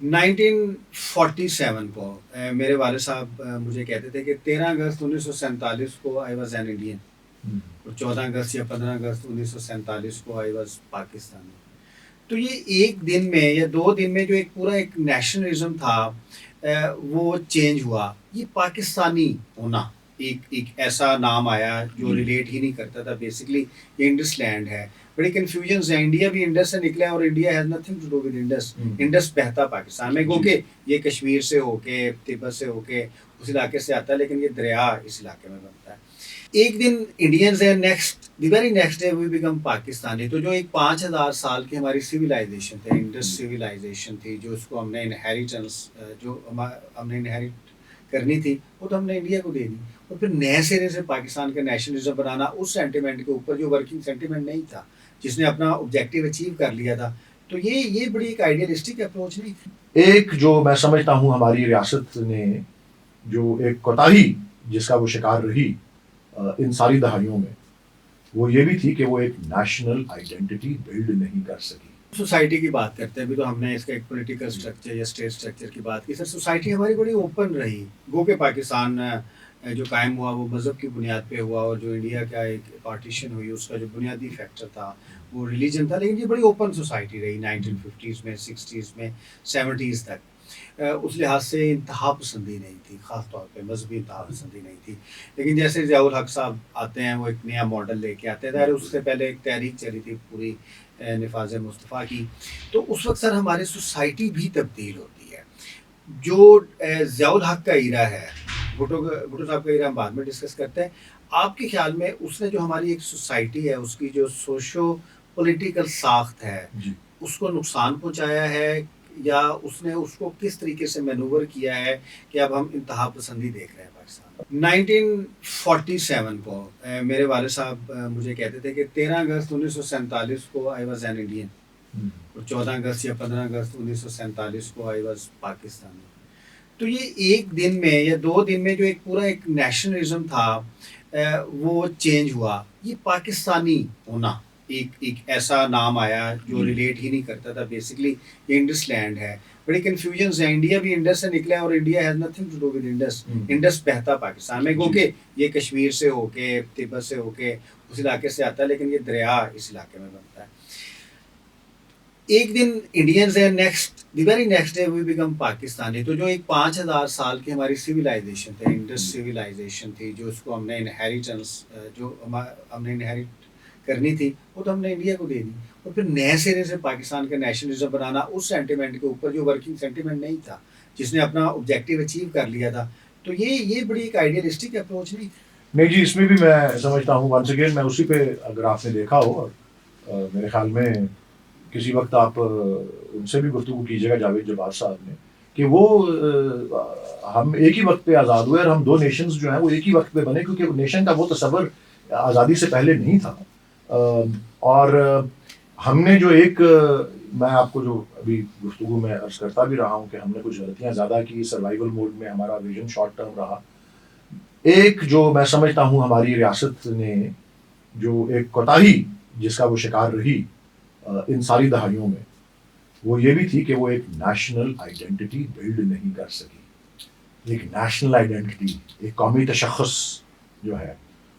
1947 کو میرے والد صاحب مجھے کہتے تھے کہ 13 اگست 1947 کو آئی واز این انڈین، اور 14 اگست یا 15 اگست 1947 کو آئی واز پاکستانی. تو یہ ایک دن میں یا 2 دن میں جو ایک پورا ایک نیشنلزم تھا وہ چینج ہوا. یہ پاکستانی ہونا ایک ایسا نام آیا جو ریلیٹ ہی نہیں کرتا تھا. بیسکلی یہ انڈس لینڈ ہے. بڑی کنفیوژنز ہیں. انڈیا بھی انڈس سے نکلا ہے اور India has nothing to do with Indus. Indus بہتا پاکستان میں، کیونکہ یہ کشمیر سے ہو کے تبت سے ہو کے اس علاقے سے آتا ہے، لیکن یہ دریا اس علاقے میں بنتا ہے. ایک دن انڈینز ہیں، the very next day we become Pakistani. تو جو ایک 5000 سال کی ہماری سویلائزیشن تھی، انڈس سویلائزیشن تھی، جو اس کو ہم نے انہیریٹنس جو ہم نے انہیریٹ کرنی تھی، وہ تو ہم نے انڈیا کو دے دی. اور پھر نئے سرے سے پاکستان کا نیشنلزم بنانا اس سینٹیمنٹ کے اوپر جو ورکنگ سینٹیمنٹ نہیں تھا، جس نے اپنا آبجیکٹیو اچیو کر لیا تھا. تو یہ بڑی ایک آئیڈیلسٹک اپروچ نہیں تھی. ایک جو میں سمجھتا ہوں ہماری ریاست نے جو ایک کوتاہی جس کا وہ شکار رہی ان ساری دہائیوں میں، وہ یہ بھی تھی کہ وہ ایک نیشنل آئیڈینٹی بلڈ نہیں کر سکی. سوسائٹی کی بات کرتے ہیں ابھی تو ہم نے اس کا ایک پولیٹیکل سٹرکچر یا اسٹیٹ سٹرکچر کی بات کی. سر سوسائٹی ہماری بڑی اوپن رہی. گو کہ پاکستان جو قائم ہوا وہ مذہب کی بنیاد پہ ہوا، اور جو انڈیا کا ایک پارٹیشن ہوئی اس کا جو بنیادی فیکٹر تھا وہ ریلیجن تھا. لیکن یہ بڑی اوپن سوسائٹی رہی 1950s میں، 60s میں، 70s تک. اس لحاظ سے انتہا پسندی نہیں تھی، خاص طور پہ مذہبی انتہا پسندی نہیں تھی. لیکن جیسے ضیاء الحق صاحب آتے ہیں، وہ ایک نیا ماڈل لے کے آتے ہیں. اس سے پہلے ایک تحریک چلی تھی پوری نفاذ مصطفیٰ کی. تو اس وقت سر ہماری سوسائٹی بھی تبدیل ہوتی ہے. جو ضیاء الحق کا ایرا ہے، بھٹو صاحب کا ایرا ہم بعد میں ڈسکس کرتے ہیں. آپ کے خیال میں اس نے جو ہماری ایک سوسائٹی ہے، اس کی جو سوشو پولیٹیکل ساخت ہے، اس کو نقصان پہنچایا ہے، یا اس نے اس کو کس طریقے سے مینوور کیا ہے کہ اب ہم انتہا پسندی دیکھ رہے ہیں پاکستان؟ 1947 کو میرے والد صاحب مجھے کہتے تھے کہ 13 اگست 1947 کو آئی واز این انڈین، اور 14 اگست یا 15 اگست 1947 کو آئی واز پاکستانی. تو یہ ایک دن میں یا 2 دن میں جو ایک پورا ایک نیشنلزم تھا وہ چینج ہوا. یہ پاکستانی ہونا ایک ایسا نام آیا جو ریلیٹ ہی نہیں کرتا تھا. بیسکلی یہ انڈس لینڈ ہے. بڑی کنفیوژنز ہیں. انڈیا بھی انڈس سے نکلا ہے اور India has nothing to do with Indus. Indus بہتا پاکستان میں، کیونکہ یہ کشمیر سے ہو کے تبت سے ہو کے اس علاقے سے آتا ہے، لیکن یہ دریا اس علاقے میں بنتا ہے. ایک دن انڈینز ہیں، the very next day we become Pakistani. تو جو ایک 5000 سال کی ہماری سویلائزیشن تھی، انڈس سویلائزیشن تھی، جو اس کو ہم نے انہیریٹنس جو ہم نے انہیریٹ کرنی تھی، وہ تو ہم نے انڈیا کو دے دی. اور پھر نئے سرے سے پاکستان کا نیشنلزم بنانا اس سینٹیمنٹ کے اوپر جو ورکنگ سینٹیمنٹ نہیں تھا، جس نے اپنا آبجیکٹیو اچیو کر لیا تھا. تو یہ بڑی ایک آئیڈیلسٹک اپروچ نہیں تھی. نہیں جی، اس میں بھی میں سمجھتا ہوں ونس اگین میں اسی پہ، اگر آپ نے دیکھا ہو، اور میرے خیال میں کسی وقت آپ ان سے بھی گفتگو کیجیے گا، جاوید جبار صاحب نے، کہ وہ ہم ایک ہی وقت پہ آزاد ہوئے، اور ہم دو نیشنز جو ہیں وہ ایک ہی وقت پہ بنے، کیونکہ نیشن کا وہ تصور آزادی سے پہلے نہیں تھا. اور ہم نے جو ایک، میں آپ کو جو ابھی گفتگو میں عرض کرتا بھی رہا ہوں کہ ہم نے کچھ غلطیاں زیادہ کی، سروائیول موڈ میں ہمارا ویژن شارٹ ٹرم رہا. ایک جو میں سمجھتا ہوں ہماری ریاست نے جو ایک کوتاہی جس کا وہ شکار رہی ان ساری دہائیوں میں، وہ یہ بھی تھی کہ وہ ایک نیشنل آئیڈینٹی بلڈ نہیں کر سکی. ایک نیشنل آئیڈینٹی، ایک قومی تشخص جو ہے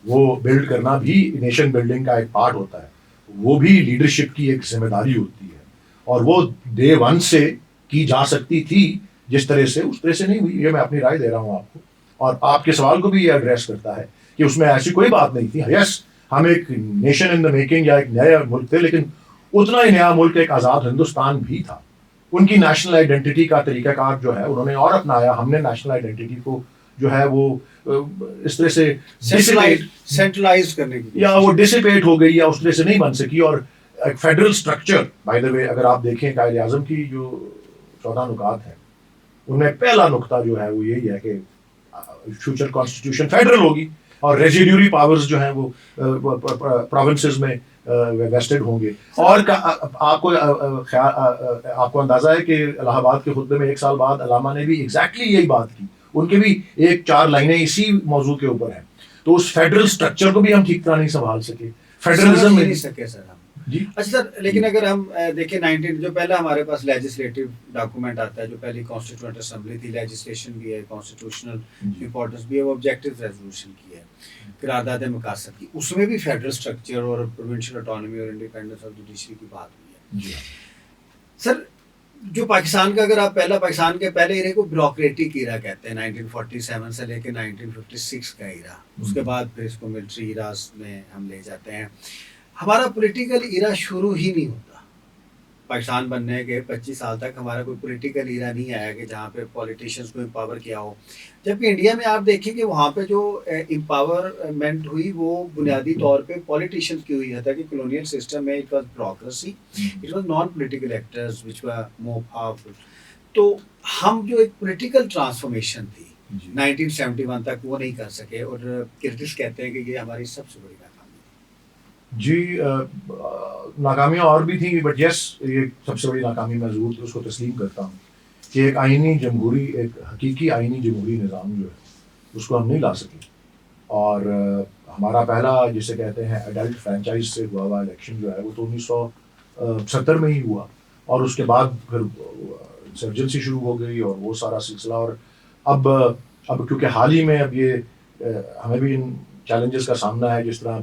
وہ بلڈ کرنا بھی نیشن بلڈنگ کا ایک پارٹ ہوتا ہے. وہ بھی لیڈرشپ کی ایک ذمہ داری ہوتی ہے، اور وہ ڈے ون سے کی جا سکتی تھی. جس طرح سے اس طرح سے نہیں ہوئی. یہ میں اپنی رائے دے رہا ہوں آپ کو، اور آپ کے سوال کو بھی یہ ایڈریس کرتا ہے کہ اس میں ایسی کوئی بات نہیں تھی. یس، ہم ایک نیشن ان دا میکنگ یا ایک نیا ملک تھے، لیکن اتنا ہی نیا ملک ایک آزاد ہندوستان بھی تھا. ان کی نیشنل آئیڈینٹی کا طریقہ کار جو ہے انہوں نے اور اپنایا. ہم نے نیشنل آئیڈینٹی کو جو ہے وہ اس طرح سے سینٹرلائز کرنے کی، یا وہ ڈسپیٹ ہو گئی، یا اس طرح سے نہیں بن سکی. اور ایک فیڈرل سٹرکچر، بائی دا وے، اگر آپ دیکھیں قائد اعظم کی جو 14 نکات ہیں، ان میں پہلا نقطہ جو ہے وہ یہی ہے کہ فیوچر کانسٹیٹیوشن فیڈرل ہوگی، اور ریزیڈیوری پاورز جو ہیں وہ پروونسز میں ویسٹڈ ہوں گے. اور آپ کو اندازہ ہے کہ الہ آباد کے خطبے میں 1 سال بعد علامہ نے بھی ایگزیکٹلی یہی بات کی. ان کے بھی 1-4 لائنیں اسی موضوع کے اوپر ہیں. تو اس فیڈرل سٹرکچر کو بھی ہم ٹھیک طرح نہیں سنبھال سکے. فیڈرلزم نہیں سکے سر ہم. جی اچھا سر، لیکن اگر ہم دیکھیں 19 جو پہلا ہمارے پاس لیجسلیٹو ڈاکومنٹ آتا ہے، جو پہلی کانسٹیٹوئنٹ اسمبلی تھی، لیجسلیشن بھی ہے، کانسٹیٹیوشنل جی امپورٹنس بھی ہے، وہ آبجیکٹو ریزولوشن کی ہے، قرارداد مقاصد کی، اس میں بھی فیڈرل اسٹرکچر اور پروونشل اٹانومی اور انڈیپینڈنس آف جوڈیشری کی بات ہوئی ہے. جی سر جو پاکستان کا، اگر آپ پہلا پاکستان کے پہلے ایرے کو بیوروکریٹک ایرا کہتے ہیں، 1947 سے لے کے 1956 کا ایرا، اس کے بعد پھر اس کو ملٹری ایراز میں ہم لے جاتے ہیں. ہمارا پولیٹیکل ایرا شروع ہی نہیں ہوتا. پاکستان بننے کے 25 سال تک ہمارا کوئی پولیٹیکل ایرا نہیں آیا کہ جہاں پہ پولیٹیشینس کو امپاور کیا ہو. جبکہ انڈیا میں آپ دیکھیں کہ وہاں پہ جو امپاورمنٹ ہوئی وہ بنیادی طور پہ پولیٹیشینس کی ہوئی ہے، کہ کلونیل سسٹم میں it was bureaucracy, it was non political actors which were more powerful. تو ہم جو ایک پولیٹیکل ٹرانسفارمیشن تھی 1971 تک وہ نہیں کر سکے، اور کرٹس کہتے ہیں کہ یہ ہماری سب سے بڑی ناکامی تھی. جی ناکامیاں اور بھی تھیں، بٹ یس یہ سب سے بڑی ناکامی میں ضرور اس کو تسلیم کرتا ہوں کہ ایک آئینی جمہوری، ایک حقیقی آئینی جمہوری نظام جو ہے اس کو ہم نہیں لا سکے. اور ہمارا پہلا جسے کہتے ہیں ایڈلٹ فرینچائز سے ہوا الیکشن جو ہے وہ تو 1970 میں ہی ہوا، اور اس کے بعد پھر انسرجنسی شروع ہو گئی اور وہ سارا سلسلہ. اور اب کیونکہ حال ہی میں اب یہ ہمیں بھی ان چیلنجز کا سامنا ہے، جس طرح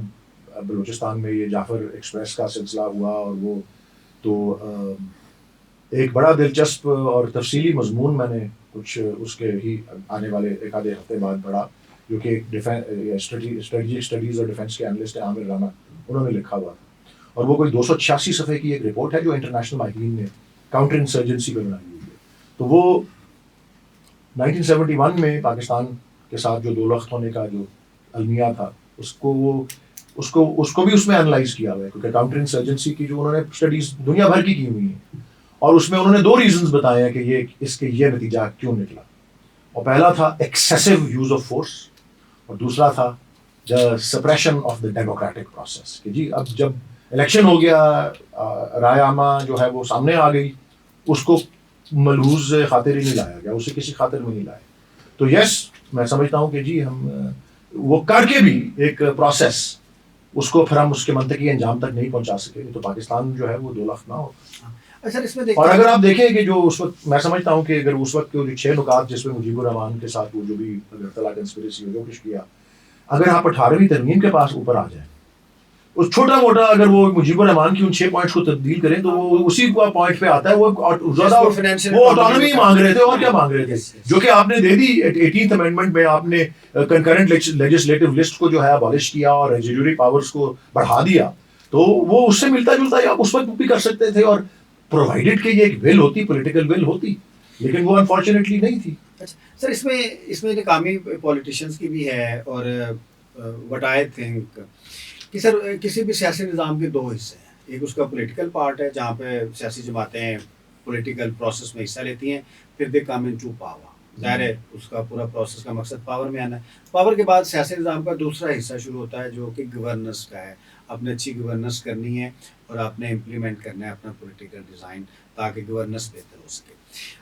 بلوچستان میں یہ جعفر ایکسپریس کا سلسلہ ہوا، اور وہ تو ایک بڑا دلچسپ اور تفصیلی مضمون میں نے کچھ اس کے ہی آنے والے ایک آدھے ہفتے بعد پڑھا، جو کہ ایک اسٹریٹجک اسٹڈیز اور ڈیفینس کے انالسٹ ہیں عامر رانا، انہوں نے لکھا ہوا تھا. اور وہ کوئی 286 صفحے کی ایک رپورٹ ہے جو انٹرنیشنل ماہرین نے کاؤنٹر انسرجنسی پہ بنائی ہوئی ہے. تو وہ 1971 میں پاکستان کے ساتھ جو دو لخت ہونے کا جو المیہ تھا اس کو بھی اس میں انالائز کیا ہوا ہے، کیونکہ کاؤنٹر انسرجنسی کی جو انہوں نے اسٹڈیز دنیا بھر کی ہوئی ہیں، اور اس میں انہوں نے 2 ریزنز بتائے ہیں کہ اس کے یہ نتیجہ کیوں نکلا. اور پہلا تھا ایکسیسو یوز آف فورس، اور دوسرا تھا the suppression of the democratic process. کہ جی اب جب الیکشن ہو گیا، رائے عامہ جو ہے وہ سامنے آ گئی، اس کو ملحوظ خاطر ہی نہیں لایا گیا، اسے کسی خاطر میں نہیں لایا. تو یس میں سمجھتا ہوں کہ جی ہم وہ کر کے بھی ایک پروسیس اس کو پھر ہم اس کے منطقی انجام تک نہیں پہنچا سکے، تو پاکستان جو ہے وہ 2 لخت نہ ہو. اور اگر آپ دیکھیں کہ جو اس وقت میں سمجھتا ہوں کہ اگر اس وقت کے جو 6 نکات جس میں مجیب الرحمان کے ساتھ وہ جو بھی اگرتلا کنسپریسی ہو جو کچھ کیا، اگر آپ 18ویں ترمیم کے پاس اوپر آ جائیں، اس چھوٹا موٹا اگر وہ مجیب الرحمان کی ان 6 پوائنٹس کو تبدیل کریں تو وہ اسی پوائنٹ پہ آتا ہے. وہ آٹونومی مانگ رہے تھے اور کیا مانگ رہے تھے، جو کہ آپ نے دے دی 18th امینڈمنٹ میں. آپ نے کنکرنٹ لیجسلیٹو لسٹ کو جو ہے ابالش کیا اور ایگزیکیوٹو پاورز کو بڑھا دیا، تو وہ اس سے ملتا جلتا آپ اس وقت بھی کر سکتے تھے، اور پرووائڈیڈ کہ یہ ایک ول ہوتی، پولیٹیکل ول ہوتی، لیکن وہ انفارچونیٹلی نہیں تھی. سر اس میں ناکامی پولیٹیشینس کی بھی ہے، اور وٹ آئی تھنک کہ سر کسی بھی سیاسی نظام کے 2 حصے ہیں. ایک اس کا پولیٹیکل پارٹ ہے جہاں پہ سیاسی جماعتیں پولیٹیکل پروسیس میں حصہ لیتی ہیں، پھر دے کم ان ٹو پاور. ظاہر ہے اس کا پورا پروسیس کا مقصد پاور میں آنا ہے. پاور کے بعد سیاسی نظام کا دوسرا حصہ شروع ہوتا ہے جو کہ گورننس کا ہے. آپ نے اچھی گورننس کرنی ہے اور آپ نے امپلیمنٹ کرنا ہے اپنا پولیٹیکل ڈیزائن تاکہ گورننس بہتر ہو سکے.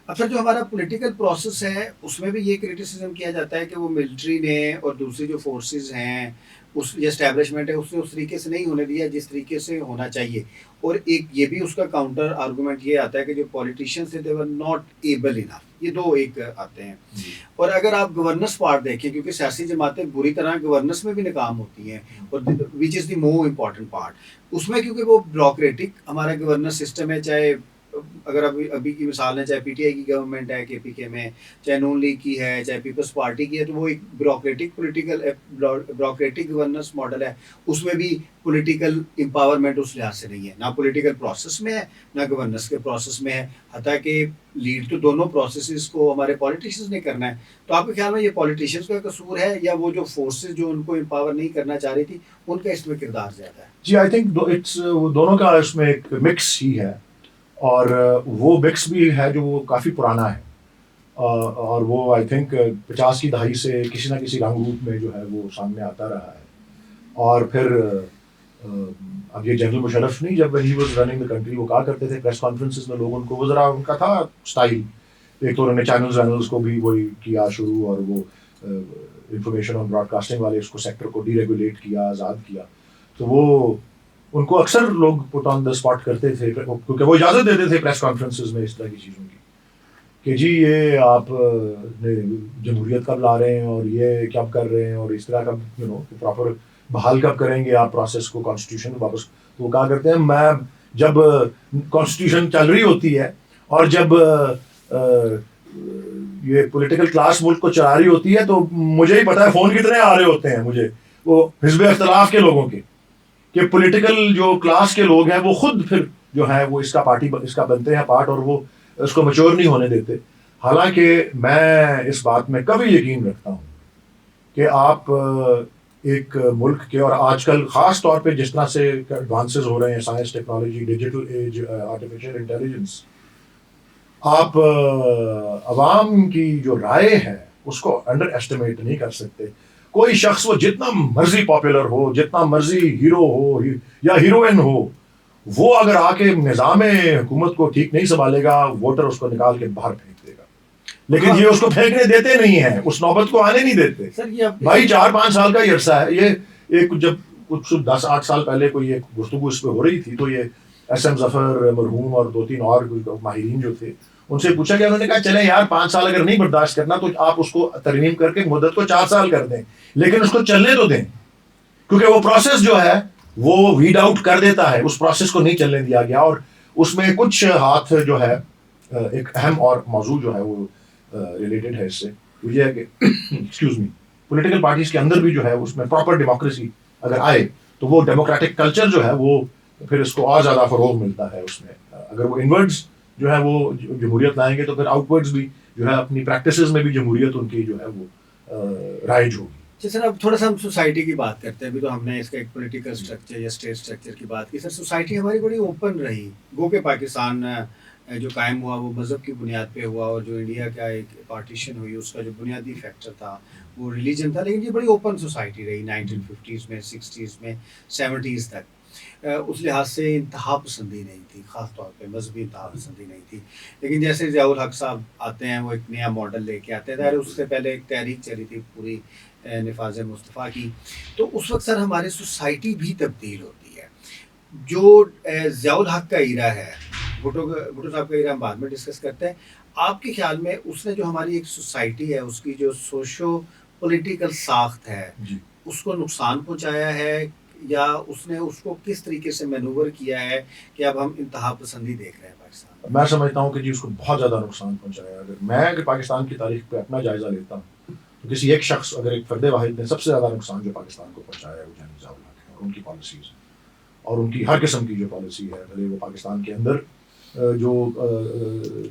اب سر جو ہمارا پولیٹیکل پروسیس ہے اس میں بھی یہ کرٹیسزم کیا جاتا ہے کہ وہ ملٹری نے اور دوسری جو فورسز ہیں اس یہ اسٹیبلشمنٹ ہے اس نے اس طریقے سے نہیں ہونے دیا جس طریقے سے ہونا چاہیے. اور ایک یہ بھی اس کا کاؤنٹر آرگومنٹ یہ آتا ہے کہ جو پولیٹیشینس تھے دے ور ناٹ ایبل انف. یہ 2 ایک آتے ہیں. اور اگر آپ گورننس پارٹ دیکھیں، کیونکہ سیاسی جماعتیں بری طرح گورننس میں بھی ناکام ہوتی ہیں، اور وچ از دی مور امپورٹنٹ پارٹ اس میں، کیونکہ وہ بیوروکریٹک ہمارا گورننس سسٹم ہے. چاہے اگر ابھی کی مثال ہے، چاہے پی ٹی آئی کی گورنمنٹ ہے کے پی کے میں، چاہے نون لیگ کی ہے، چاہے پیپلز پارٹی کی ہے، تو وہ ایک بیوروکریٹک گورننس ماڈل ہے. اس میں بھی پولیٹیکل امپاورمنٹ اس لحاظ سے نہیں ہے، نہ پولیٹیکل پروسیس میں ہے نہ گورننس کے پروسیس میں ہے. حتیٰ کہ لیڈ تو دونوں پروسیسز کو ہمارے پولیٹیشینز نے کرنا ہے. تو آپ کے خیال میں یہ پولیٹیشینز کا قصور ہے یا وہ جو فورسز جو ان کو امپاور نہیں کرنا چاہ رہی تھی ان کا اس میں کردار زیادہ ہے؟ جی آئی تھنک دونوں کا اس میں ایک مکس ہی ہے، اور وہ مکس بھی ہے جو وہ کافی پرانا ہے، اور وہ آئی تھنک 50 کی دہائی سے کسی نہ کسی رنگ روپ میں جو ہے وہ سامنے آتا رہا ہے. اور پھر اب یہ جنرل مشرف نہیں، جب he was running the country وہ کہا کرتے تھے پریس کانفرنسز میں لوگ ان کو، وہ ذرا ان کا تھا اسٹائل، ایک تو انہوں نے چینلز کو بھی وہی کیا شروع، اور وہ انفارمیشن اور براڈ کاسٹنگ والے اس کو سیکٹر کو ڈی ریگولیٹ کیا، آزاد کیا. تو وہ ان کو اکثر لوگ پٹ آن دا اسپاٹ کرتے تھے کیونکہ وہ اجازت دیتے تھے پریس کانفرنسز میں اس طرح کی چیزوں کی کہ جی یہ آپ جمہوریت کب لا رہے ہیں اور یہ کب کر رہے ہیں اور اس طرح کب پراپر بحال کب کریں گے آپ پروسیس کو کانسٹیٹیوشن واپس. تو وہ کہا کرتے ہیں میں جب کانسٹیٹیوشن چل رہی ہوتی ہے اور جب یہ پولیٹیکل کلاس ملک کو چلا رہی ہوتی ہے تو مجھے ہی پتا ہے فون کتنے آ رہے ہوتے ہیں مجھے وہ حزب اختلاف کے لوگوں کے کہ پولیٹیکل جو کلاس کے لوگ ہیں وہ خود پھر جو ہے وہ اس کا بنتے ہیں پارٹ اور وہ اس کو میچور نہیں ہونے دیتے. حالانکہ میں اس بات میں کبھی یقین رکھتا ہوں کہ آپ ایک ملک کے اور آج کل خاص طور پہ جس طرح سے ایڈوانسز ہو رہے ہیں science technology digital age artificial intelligence آپ عوام کی جو رائے ہے اس کو انڈر ایسٹیمیٹ نہیں کر سکتے. کوئی شخص وہ جتنا مرضی پاپولر ہو جتنا مرضی ہیرو ہو یا ہیروئن ہو وہ اگر آ کے نظام حکومت کو ٹھیک نہیں سنبھالے گا ووٹر اس کو نکال کے باہر پھینک دے گا. لیکن یہ اس کو پھینکنے دیتے نہیں ہیں اس نوبت کو آنے نہیں دیتے. بھائی 4-5 سال کا یہ عرصہ ہے. یہ ایک جب کچھ 10-8 سال پہلے کوئی ایک گفتگو اس پہ ہو رہی تھی تو یہ ایس ایم ظفر مرحوم اور 2-3 اور ماہرین جو تھے ان سے پوچھا گیا انہوں نے کہا چلیں یار 5 سال اگر نہیں برداشت کرنا تو آپ اس کو ترمیم کر کے مدت کو 4 سال کر دیں لیکن اس کو چلنے تو دیں کیونکہ وہ پروسیس جو ہے وہ ویڈ آؤٹ کر دیتا ہے. اس پروسیس کو نہیں چلنے دیا گیا اور اس میں کچھ ہاتھ جو ہے ایک اہم اور موضوع جو ہے وہ ریلیٹڈ ہے اس سے وہ یہ ہے کہ ایکسکیوز می پولیٹیکل پارٹیز کے اندر بھی جو ہے اس میں پراپر ڈیموکریسی اگر آئے تو وہ ڈیموکریٹک کلچر جو ہے وہ پھر اس کو اور زیادہ فروغ ملتا ہے. اس میں اگر وہ انورڈز جو ہے وہ جمہوریت لائیں گے تو پھر آؤٹ ورڈز بھی جو ہے اپنی پریکٹسز میں بھی جمہوریت ان کی جو ہے وہ رائج ہوگی. جی سر اب تھوڑا سا ہم سوسائٹی کی بات کرتے ہیں. ابھی تو ہم نے اس کا ایک پولیٹیکل اسٹرکچر یا اسٹیٹ اسٹرکچر کی بات کی. سر سوسائٹی ہماری بڑی اوپن رہی. گو کہ پاکستان جو قائم ہوا وہ مذہب کی بنیاد پہ ہوا اور جو انڈیا کا ایک پارٹیشن ہوئی اس کا جو بنیادی فیکٹر تھا وہ ریلیجن تھا. لیکن یہ بڑی اوپن سوسائٹی رہی 1950s میں 60s میں 70s تک. اس لحاظ سے انتہا پسندی نہیں تھی خاص طور پہ مذہبی انتہا پسندی نہیں تھی. لیکن جیسے ضیاء الحق صاحب آتے ہیں وہ ایک نیا ماڈل لے کے آتے ہیں. اس سے پہلے ایک تحریک چلی تھی پوری نفاذ مصطفیٰ کی. تو اس وقت سر ہماری سوسائٹی بھی تبدیل ہوتی ہے. جو ضیاء الحق کا ایرا ہے بھٹو صاحب کا ایرا ہم بعد میں ڈسکس کرتے ہیں. آپ کے خیال میں اس نے جو ہماری ایک سوسائٹی ہے اس کی جو سوشو پولیٹیکل ساخت ہے اس کو نقصان پہنچایا ہے یا اس نے اس کو کس طریقے سے مینوور کیا ہے کہ اب ہم انتہا پسندی دیکھ رہے ہیں پاکستان؟ میں سمجھتا ہوں کہ جی اس کو بہت زیادہ نقصان پہنچایا. اگر پاکستان کی تاریخ پہ اپنا جائزہ لیتا ہوں تو کسی ایک شخص اگر ایک فرد واحد نے سب سے زیادہ نقصان جو پاکستان کو پہنچایا ہے وہ جناب ضیاء الحق ہے اور ان کی پالیسیز اور ان کی ہر قسم کی جو پالیسی ہے بھلے وہ پاکستان کے اندر جو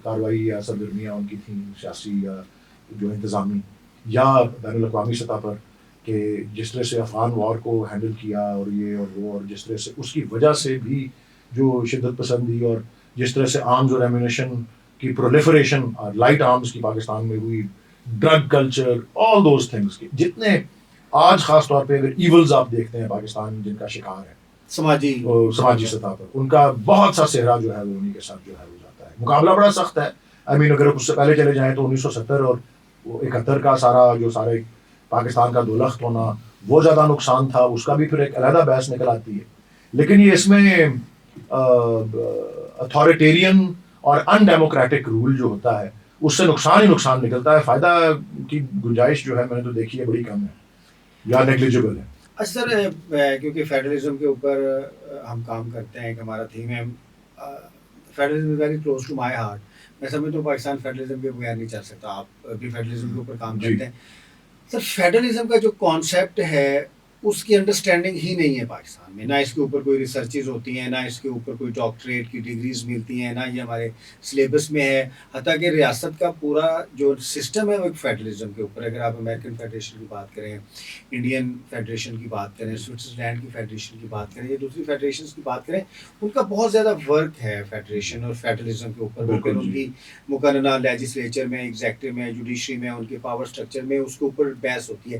کارروائی یا سرگرمیاں ان کی تھیں سیاسی یا جو انتظامی یا بین الاقوامی سطح پر کہ جس طرح سے افغان وار کو ہینڈل کیا اور یہ اور وہ اور جس طرح سے اس کی وجہ سے بھی جو شدت پسندی اور جس طرح سے آرمز اور ایمونیشن کی پرولیفریشن لائٹ آرمز کی پاکستان میں ہوئی drug culture all those things کے جتنے آج خاص طور پہ اگر ایولز آپ دیکھتے ہیں پاکستان جن کا شکار ہے سماجی سطح پر ان کا بہت سا صحرا جو ہے وہ انہیں کے ساتھ جو ہے وہ جاتا ہے. مقابلہ بڑا سخت ہے. اگر اس سے پہلے چلے جائیں تو 1970 اور 71 کا سارے پاکستان کا دولخت ہونا وہ زیادہ نقصان تھا. اس کا بھی پھر ایک علیحدہ بحث نکل آتی ہے. لیکن یہ اس میں اتھارٹیرین اور ان ڈیموکریٹک رول جو ہوتا ہے اس سے نقصان ہی نقصان نکلتا ہے. فائدہ کی گنجائش جو ہے میں نے تو دیکھی ہے بڑی کم ہے یا نیگلیجبل ہے. اچھا سر کیونکہ فیڈرلزم کے اوپر ہم کام کرتے ہیں کہ ہمارا تھیم ہے federalism is very close to my heart. میں سمجھتا ہوں پاکستان فیڈرلزم کے بغیر نہیں چل سکتا. آپ بھی فیڈرلزم کے اوپر کام کرتے ہیں. سر فیڈرلزم کا جو کانسیپٹ ہے اس کی انڈرسٹینڈنگ ہی نہیں ہے پاکستان میں. نہ اس کے اوپر کوئی ریسرچز ہوتی ہیں نہ اس کے اوپر کوئی ڈاکٹریٹ کی ڈگریز ملتی ہیں نہ یہ ہمارے سلیبس میں ہے. حتیٰ کہ ریاست کا پورا جو سسٹم ہے وہ ایک فیڈرلزم کے اوپر. اگر آپ امریکن فیڈریشن کی بات کریں انڈین فیڈریشن کی بات کریں سوئٹزرلینڈ کی فیڈریشن کی بات کریں یا دوسری فیڈریشنز کی بات کریں ان کا بہت زیادہ ورک ہے فیڈریشن اور فیڈرلزم کے اوپر. بالکل ان کی مقننہ لیجسلیچر میں ایگزیکٹو میں جوڈیشری میں ان کے پاور اسٹرکچر میں اس کے اوپر بحث ہوتی ہے.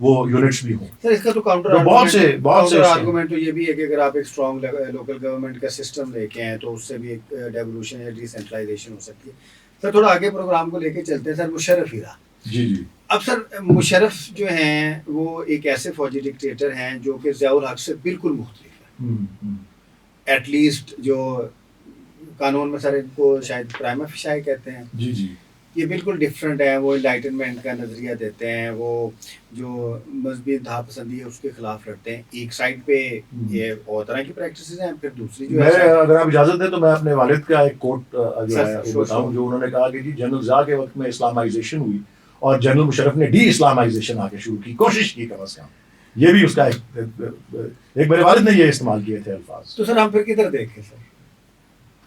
وہ یونٹس بھی ہوں. سر اس کا تو کاؤنٹر تو بہت سے آرگومنٹ تو یہ بھی ہے کہ اگر آپ ایک اسٹرانگ لوکل گورنمنٹ کا سسٹم لے کے آئیں تو اس سے بھی ایک ڈیولوشن یا ڈیسینٹرلائزیشن ہو سکتی ہے. سر تھوڑا آگے پروگرام کو لے کے چلتے ہیں. سر مشرف ہیرا. جی جی. اب سر مشرف جو ہیں وہ ایک ایسے فوجی ڈکٹیٹر ہیں جو کہ ضیاء الحق سے بالکل مختلف ہے. ایٹ لیسٹ جو قانون میں سر ان کو شاید پرائما فیشائی کہتے ہیں. جی جی. یہ بالکل ڈفرینٹ ہے. وہ انلائٹنمنٹ کا نظریہ دیتے ہیں. وہ جو مذہبی انتہا پسندی ہے اس کے خلاف لڑتے ہیں. ایک سائڈ پہ یہ اور طرح کی پریکٹسز ہیں, پھر دوسری جو ہے اگر آپ اجازت دیں تو میں اپنے والد کا ایک کوٹ جو ہے وہ بتاؤں, جو انہوں نے کہا کہ جی جنرل ضیاء کے وقت میں اسلامائزیشن ہوئی اور جنرل مشرف نے ڈی اسلامائزیشن آ کے شروع کی, کوشش کی کم از کم. یہ بھی اس کا ایک میرے والد نے یہ استعمال کیے تھے الفاظ. تو سر ہم پھر کدھر دیکھیں سر؟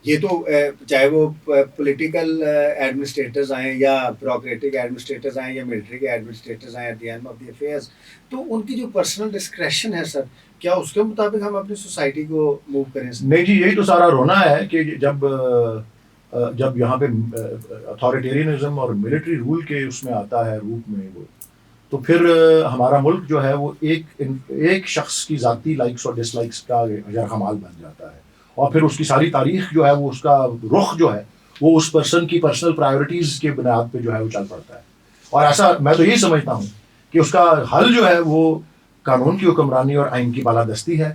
یہ تو چاہے وہ پولیٹیکل ایڈمنسٹریٹرز آئیں یا بیوروکریٹک ایڈمنسٹریٹرز آئیں یا ملٹری کے ایڈمنسٹریٹرز آئیں, at the end of the affairs تو ان کی جو پرسنل ڈسکریشن ہے سر, کیا اس کے مطابق ہم اپنی سوسائٹی کو موو کریں سر؟ نہیں جی, یہی تو سارا رونا ہے کہ جب یہاں پہ اتھارٹیرینزم اور ملٹری رول کے اس میں آتا ہے روپ میں وہ, تو پھر ہمارا ملک جو ہے وہ ایک شخص کی ذاتی لائکس اور ڈس لائکس کا یرغمال بن جاتا ہے, اور پھر اس کی ساری تاریخ جو ہے وہ اس کا رخ جو ہے وہ اس پرسن کی پرسنل پرائیورٹیز کے بنیاد پہ جو ہے وہ چل پڑتا ہے. اور ایسا میں تو یہی سمجھتا ہوں کہ اس کا حل جو ہے وہ قانون کی حکمرانی اور آئین کی بالادستی ہے.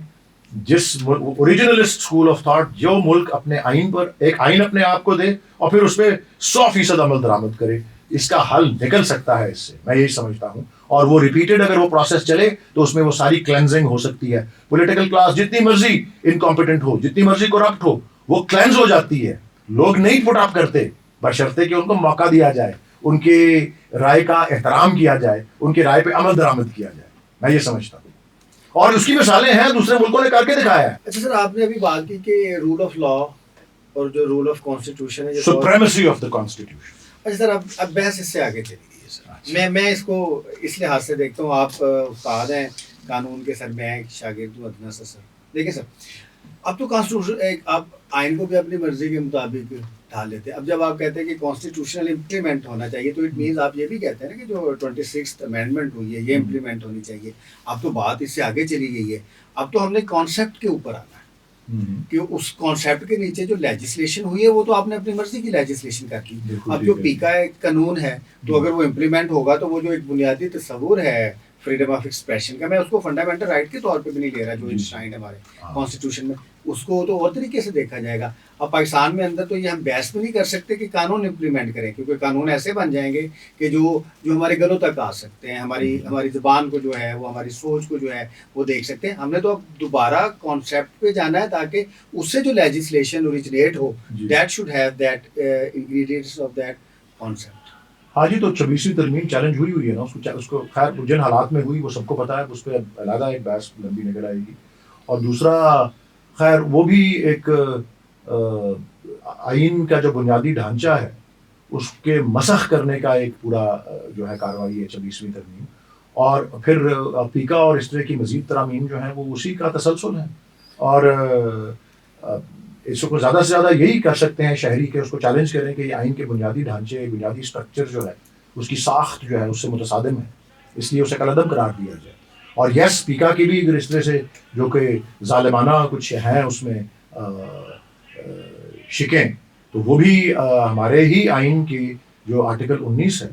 جس اوریجنلسٹ اسکول آف تھاٹ, جو ملک اپنے آئین پر ایک آئین اپنے آپ کو دے اور پھر اس پہ 100% عمل درآمد کرے, اس کا حل نکل سکتا ہے اس سے, میں یہی سمجھتا ہوں. اور وہ ریپیٹڈ اگر وہ پروسیس چلے تو اس میں وہ ساری کلینزنگ ہو سکتی ہے. پولیٹیکل کلاس جتنی مرضی انکمپیٹنٹ ہو, جتنی مرضی کرپٹ ہو, وہ کلینز ہو جاتی ہے. لوگ نہیں پٹ اپ کرتے بشرطے کہ ان کو موقع دیا جائے, ان کی رائے کا احترام کیا جائے, ان کی رائے پہ عمل درآمد کیا جائے. میں یہ سمجھتا ہوں, اور اس کی مثالیں ہیں, دوسرے ملکوں نے کر کے دکھایا ہے. اچھا سر, آپ نے ابھی بات کی کہ رول آف لا اور جو رول آف کانسٹیٹیوشن ہے, سپریمیسی آف دا کانسٹیٹیوشن. اچھا سر, اب بحث اس سے آگے چلی گئی ہے سر. میں اس کو اس لحاظ سے دیکھتا ہوں, آپ استاد ہیں قانون کے سر, میں ایک شاگرد ہوں ادنا سا. سر دیکھیں سر, اب تو کانسٹیٹیوشن آپ آئین کو بھی اپنی مرضی کے مطابق ڈال لیتے ہیں. اب جب آپ کہتے ہیں کہ کانسٹیٹیوشنل امپلیمنٹ ہونا چاہیے تو اٹ مینز آپ یہ بھی کہتے ہیں نا کہ جو 26th امینڈمنٹ ہوئی ہے یہ امپلیمنٹ ہونی چاہیے. اب تو بات اس سے آگے چلی گئی ہے. اب تو ہم نے کانسیپٹ کے اوپر آنا ہے کہ اس کانسیپٹ کے نیچے جو لیجسلیشن ہوئی ہے وہ تو آپ نے اپنی مرضی کی لیجسلیشن کر کی. اب جو پی کا ایک قانون ہے تو اگر وہ امپلیمنٹ ہوگا تو وہ جو ایک بنیادی تصور ہے فریڈم آف ایکسپریشن کا, میں اس کو فنڈامنٹل رائٹ کے طور پہ بھی نہیں لے رہا جو انشرائنڈ ہے ہمارے کانسٹیٹیوشن میں, اس کو تو اور طریقے سے دیکھا جائے گا. اب پاکستان میں اندر تو یہ ہم بحث بھی نہیں کر سکتے کہ قانون امپلیمنٹ کریں, کیونکہ قانون ایسے بن جائیں گے کہ جو ہمارے گلوں تک آ سکتے ہیں, ہماری زبان کو جو ہے وہ, ہماری سوچ کو جو ہے وہ دیکھ سکتے ہیں. ہم نے تو اب دوبارہ کانسیپٹ پہ جانا ہے تاکہ اس سے جو legislation originate who, that should have that ingredients of that concept. ہاں جی, تو 26ویں ترمیم چیلنج ہوئی ہے نا, اس کو خیر جن حالات میں ہوئی وہ سب کو پتہ ہے, اس پہ علیحدہ ایک بحث لمبی نکل آئے گی. اور دوسرا خیر وہ بھی ایک آئین کا جو بنیادی ڈھانچہ ہے اس کے مسخ کرنے کا ایک پورا جو ہے کارروائی ہے 26ویں ترمیم, اور پھر پیکا اور اس طرح کی مزید ترامیم جو ہیں وہ اسی کا تسلسل ہیں. اور اس کو زیادہ سے زیادہ یہی کر سکتے ہیں شہری کہ اس کو چیلنج کریں کہ یہ آئین کے بنیادی ڈھانچے, بنیادی اسٹرکچر جو ہے اس کی ساخت جو ہے اس سے متصادم ہے, اس لیے اسے کالعدم قرار دیا جائے. اور یس, پیکا کی بھی اگر اس طرح سے جو کہ ظالمانہ کچھ ہیں اس میں شکیں, تو وہ بھی ہمارے ہی آئین کی جو آرٹیکل 19 ہے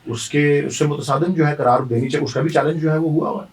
اس سے متصادم جو ہے قرار دینی چاہیے. اس کا بھی چیلنج جو ہے وہ ہوا ہوا ہے.